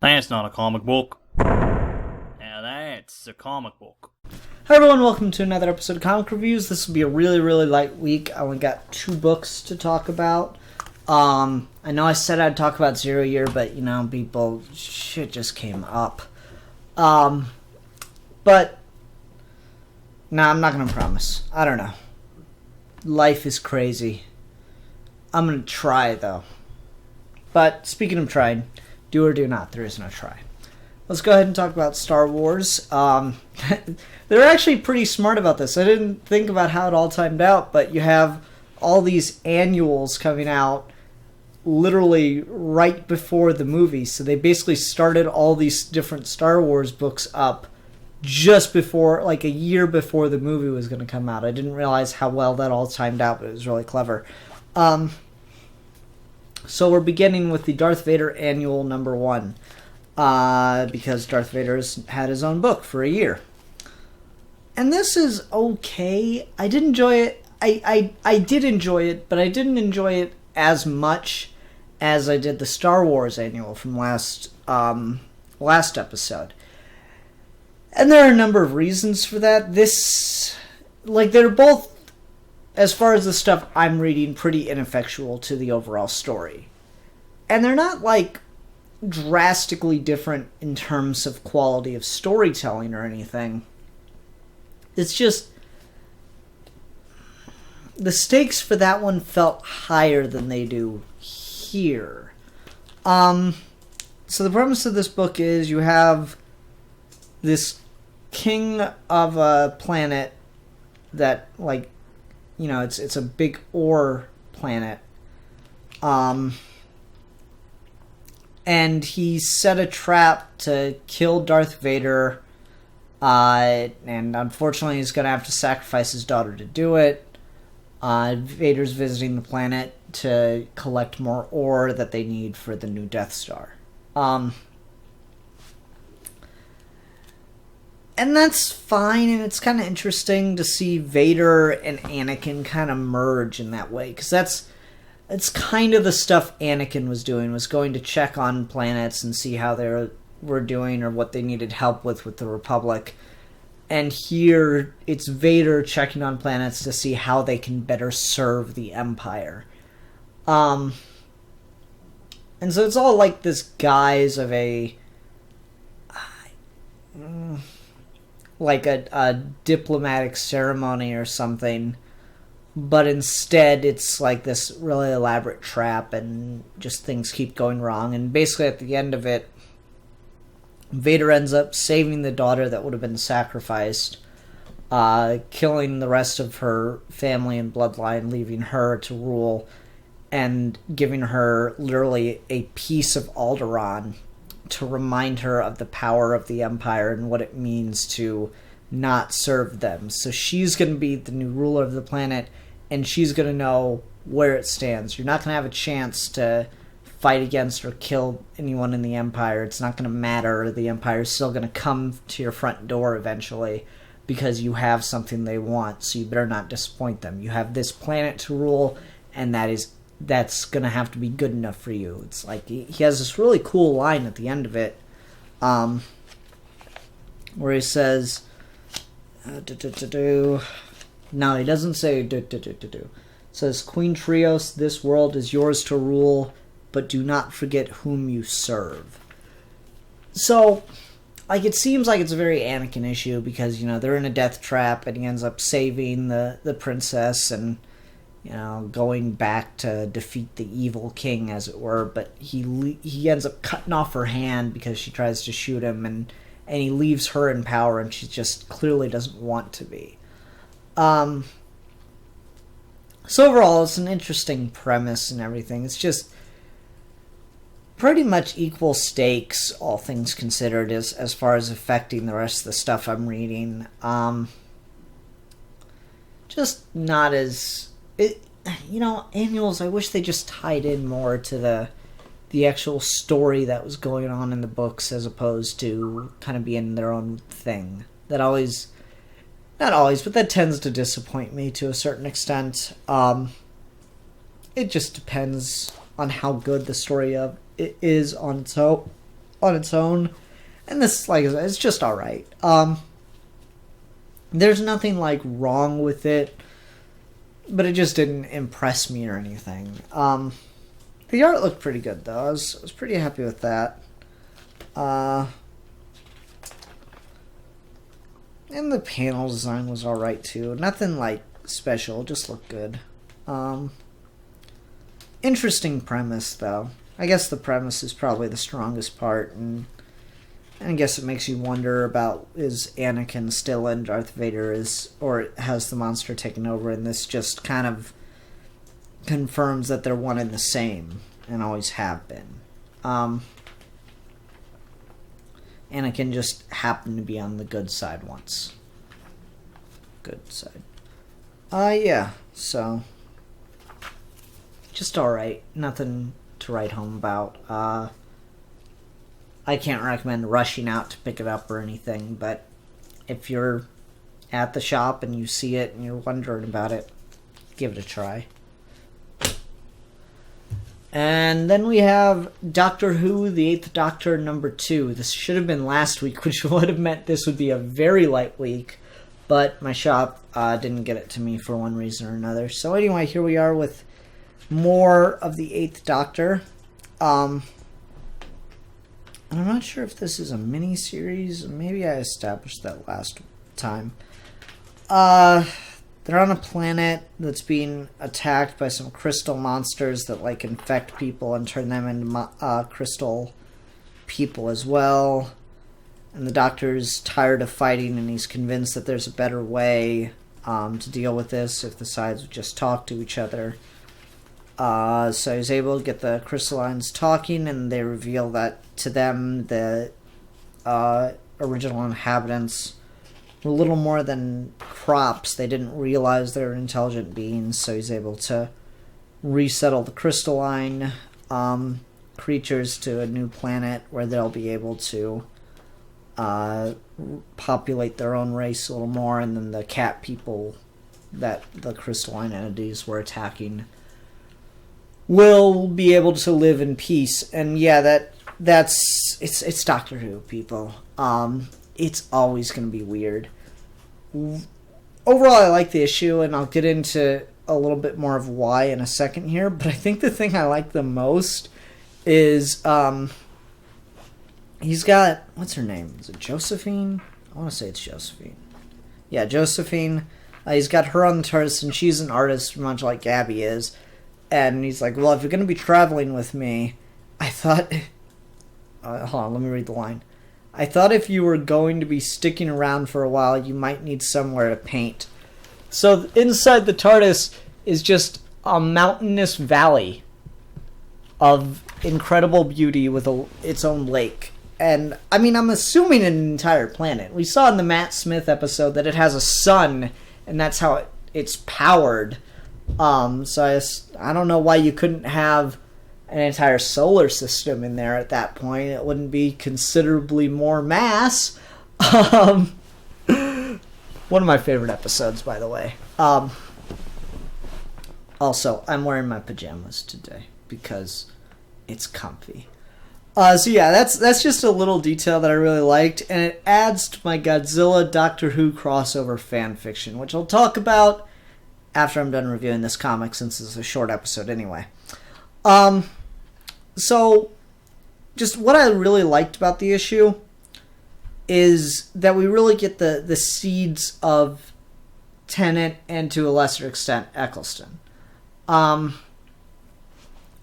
That's not a comic book. Now that's a comic book. Hi everyone, welcome to another episode of Comic Reviews. This will be a really light week. I only got 2 books to talk about. I know I said I'd talk about Zero Year, but people, shit just came up. But no, I'm not gonna promise. I don't know. Life is crazy. I'm gonna try though. But speaking of trying, do or do not, there is no try. Let's go ahead and talk about Star Wars. They're actually pretty smart about this. I didn't think about how it all timed out, but you have all these annuals coming out literally right before the movie. So they basically started all these different Star Wars books up just before, like a year before the movie was going to come out. I didn't realize how well that all timed out, but it was really clever. So we're beginning with the Darth Vader Annual number 1. Because Darth Vader has had his own book for a year. And this is okay. I did enjoy it. I did enjoy it, but I didn't enjoy it as much as I did the Star Wars Annual from last episode. And there are a number of reasons for that. They're both, as far as the stuff I'm reading, pretty ineffectual to the overall story. And they're not, drastically different in terms of quality of storytelling or anything. It's just the stakes for that one felt higher than they do here. So the premise of this book is you have this king of a planet that, it's a big ore planet. And he set a trap to kill Darth Vader, and unfortunately he's going to have to sacrifice his daughter to do it. Vader's visiting the planet to collect more ore that they need for the new Death Star. And that's fine, and it's kind of interesting to see Vader and Anakin kind of merge in that way, because it's kind of the stuff Anakin was doing, was going to check on planets and see how they were doing or what they needed help with the Republic. And here, it's Vader checking on planets to see how they can better serve the Empire. And so it's all like this guise of a diplomatic ceremony or something. But instead, it's like this really elaborate trap, and just things keep going wrong. And basically, at the end of it, Vader ends up saving the daughter that would have been sacrificed, killing the rest of her family and bloodline, leaving her to rule, and giving her literally a piece of Alderaan to remind her of the power of the Empire and what it means to not serve them. So she's going to be the new ruler of the planet, and she's going to know where it stands. You're not going to have a chance to fight against or kill anyone in the Empire. It's not going to matter. The Empire's still going to come to your front door eventually because you have something they want, so you better not disappoint them. You have this planet to rule, and that's going to have to be good enough for you. It's like he has this really cool line at the end of it, where he says, no, he doesn't say It says, Queen Trios, this world is yours to rule, but do not forget whom you serve. So, it seems like it's a very Anakin issue because, they're in a death trap and he ends up saving the princess and, going back to defeat the evil king, as it were, but he ends up cutting off her hand because she tries to shoot him, and he leaves her in power, and she just clearly doesn't want to be. So overall, it's an interesting premise and everything. It's just pretty much equal stakes, all things considered, as far as affecting the rest of the stuff I'm reading. Just not as... annuals, I wish they just tied in more to the actual story that was going on in the books, as opposed to kind of being their own thing. That always... Not always, but that tends to disappoint me to a certain extent. It just depends on how good the story of it is on its own. on its own. And this, like I said, it's just alright. There's nothing, like, wrong with it, but it just didn't impress me or anything. The art looked pretty good, though. I was pretty happy with that. And the panel design was alright, too. Nothing, like, special. Just looked good. Interesting premise, though. I guess the premise is probably the strongest part, and I guess it makes you wonder about, is Anakin still in Darth Vader, or has the monster taken over, and this just kind of confirms that they're one and the same, and always have been. Anakin just happened to be on the good side once. Good side. Yeah, so just alright. Nothing to write home about. I can't recommend rushing out to pick it up or anything, but if you're at the shop and you see it and you're wondering about it, give it a try. And then we have Doctor Who, the Eighth Doctor, number 2. This should have been last week, which would have meant this would be a very light week, but my shop didn't get it to me for one reason or another. So anyway, here we are with more of the Eighth Doctor. And I'm not sure if this is a mini-series. Maybe I established that last time. They're on a planet that's being attacked by some crystal monsters that, like, infect people and turn them into crystal people as well. And the Doctor's tired of fighting, and he's convinced that there's a better way to deal with this if the sides would just talk to each other. So he's able to get the crystallines talking, and they reveal that to them the original inhabitants were little more than crops. They didn't realize they were intelligent beings, so he's able to resettle the crystalline creatures to a new planet where they'll be able to populate their own race a little more, and then the cat people that the crystalline entities were attacking will be able to live in peace. And yeah, it's Doctor Who, people. It's always going to be weird. Overall, I like the issue, and I'll get into a little bit more of why in a second here, but I think the thing I like the most is he's got, what's her name? Is it Josephine? I want to say it's Josephine. Yeah, Josephine. He's got her on the TARDIS, and she's an artist, much like Gabby is. And he's like, well, if you're going to be traveling with me, I thought... hold on, let me read the line. I thought if you were going to be sticking around for a while, you might need somewhere to paint. So inside the TARDIS is just a mountainous valley of incredible beauty with its own lake. And, I mean, I'm assuming an entire planet. We saw in the Matt Smith episode that it has a sun, and that's how it's powered. So I don't know why you couldn't have an entire solar system in there at that point. It wouldn't be considerably more mass. One of my favorite episodes, by the way. Also, I'm wearing my pajamas today because it's comfy. So yeah, that's just a little detail that I really liked, and it adds to my Godzilla Doctor Who crossover fan fiction, which I'll talk about after I'm done reviewing this comic, since it's a short episode anyway. So, just what I really liked about the issue is that we really get the seeds of Tennant and, to a lesser extent, Eccleston.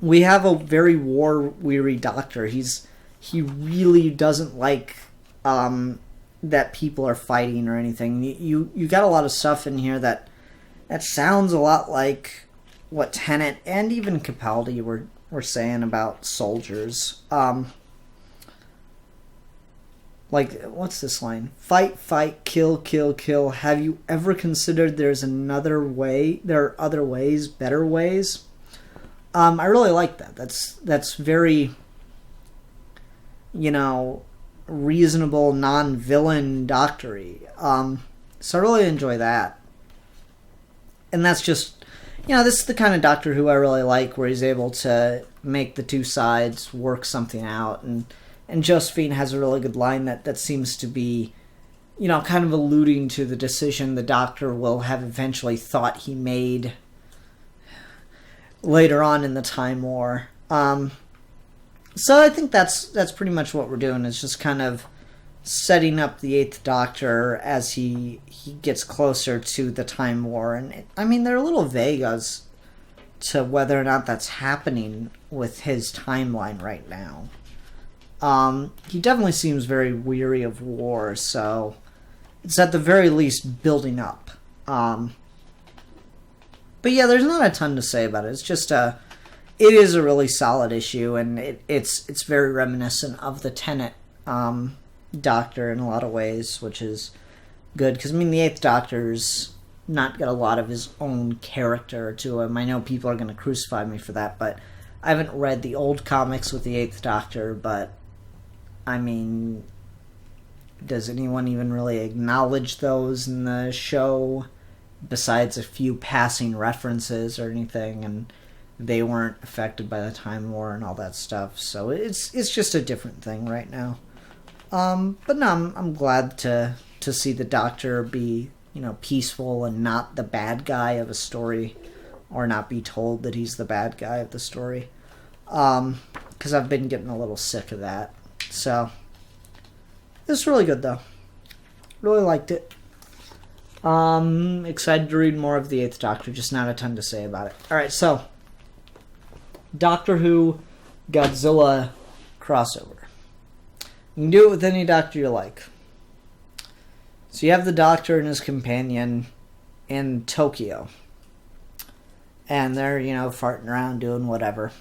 We have a very war-weary Doctor. He really doesn't like that people are fighting or anything. You got a lot of stuff in here that sounds a lot like what Tennant and even Capaldi were saying about soldiers. Like, what's this line? Fight, fight, kill, kill, kill. Have you ever considered there's another way? There are other ways, better ways? I really like that. That's very, reasonable, non-villain doctory. So I really enjoy that. And that's just, this is the kind of Doctor Who I really like, where he's able to make the two sides work something out. And And Josephine has a really good line that seems to be, kind of alluding to the decision the Doctor will have eventually thought he made later on in the Time War. So I think that's pretty much what we're doing, is just kind of setting up the Eighth Doctor as he gets closer to the Time War. And they're a little vague as to whether or not that's happening with his timeline right now. He definitely seems very weary of war, so it's at the very least building up. But yeah, there's not a ton to say about it. It's just it is a really solid issue, and it's very reminiscent of the Tennant Doctor in a lot of ways, which is good, because the Eighth Doctor's not got a lot of his own character to him. I know people are going to crucify me for that, but I haven't read the old comics with the Eighth Doctor, but does anyone even really acknowledge those in the show besides a few passing references or anything? And they weren't affected by the Time War and all that stuff, so it's just a different thing right now. But no, I'm glad to see the Doctor be, peaceful and not the bad guy of a story, or not be told that he's the bad guy of the story. Because I've been getting a little sick of that. So, it's really good though. Really liked it. Excited to read more of the Eighth Doctor, just not a ton to say about it. Alright, so, Doctor Who Godzilla crossover. You can do it with any Doctor you like. So you have the Doctor and his companion in Tokyo. And they're, farting around doing whatever.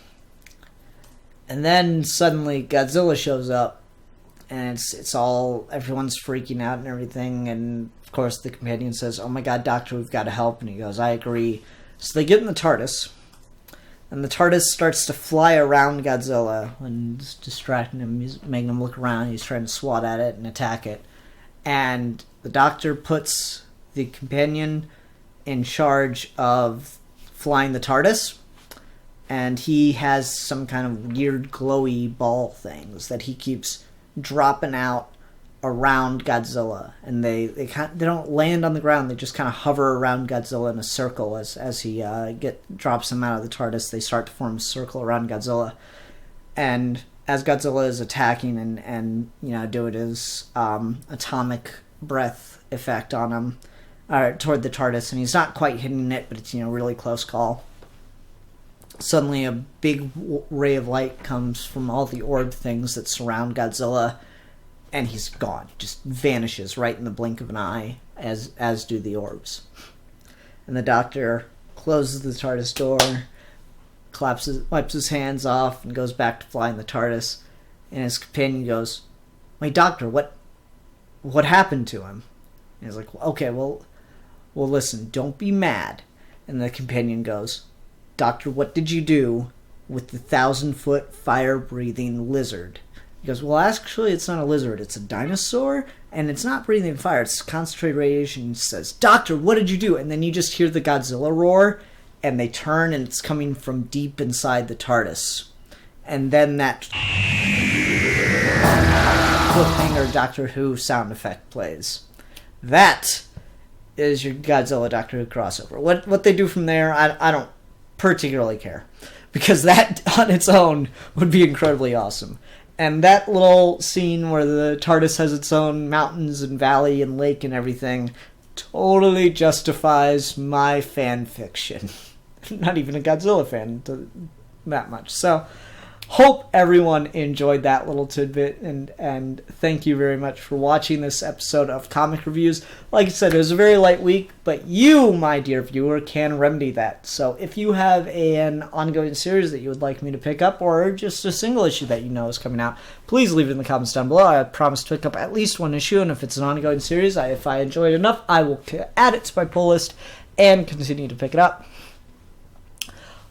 And then suddenly Godzilla shows up. And it's all, everyone's freaking out and everything. And of course the companion says, "Oh my god, Doctor, we've got to help." And he goes, "I agree." So they get in the TARDIS. And the TARDIS starts to fly around Godzilla and it's distracting him, making him look around. He's trying to swat at it and attack it. And the Doctor puts the companion in charge of flying the TARDIS. And he has some kind of weird glowy ball things that he keeps dropping out around Godzilla. And they don't land on the ground. They just kind of hover around Godzilla in a circle as he drops them out of the TARDIS. They start to form a circle around Godzilla. And as Godzilla is attacking and doing his atomic breath effect on him, toward the TARDIS, and he's not quite hitting it, but it's really close call. Suddenly a big ray of light comes from all the orb things that surround Godzilla, and he's gone. Just vanishes right in the blink of an eye, as do the orbs. And the Doctor closes the TARDIS door, wipes his hands off, and goes back to flying the TARDIS. And his companion goes, "Wait, Doctor, what happened to him?" And he's like, "Okay, well, listen, don't be mad." And the companion goes, "Doctor, what did you do with the 1,000-foot fire-breathing lizard?" He goes, "Well, actually, it's not a lizard. It's a dinosaur, and it's not breathing fire. It's concentrated radiation." He says, "Doctor, what did you do?" And then you just hear the Godzilla roar, and they turn, and it's coming from deep inside the TARDIS. And then that cliffhanger Doctor Who sound effect plays. That is your Godzilla Doctor Who crossover. What they do from there, I don't particularly care, because that on its own would be incredibly awesome. And that little scene where the TARDIS has its own mountains and valley and lake and everything totally justifies my fan fiction. Not even a Godzilla fan that much. So, hope everyone enjoyed that little tidbit, and thank you very much for watching this episode of Comic Reviews. Like I said, it was a very light week, but you, my dear viewer, can remedy that. So if you have an ongoing series that you would like me to pick up, or just a single issue that you know is coming out, please leave it in the comments down below. I promise to pick up at least one issue, and if it's an ongoing series, if I enjoy it enough, I will add it to my pull list and continue to pick it up.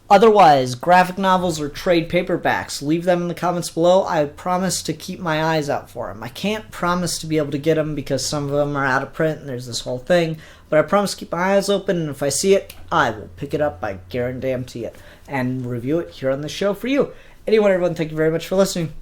Otherwise, graphic novels or trade paperbacks, leave them in the comments below. I promise to keep my eyes out for them. I can't promise to be able to get them because some of them are out of print and there's this whole thing, but I promise to keep my eyes open, and if I see it, I will pick it up, I guarantee it, and review it here on the show for you. Anyway, everyone, thank you very much for listening.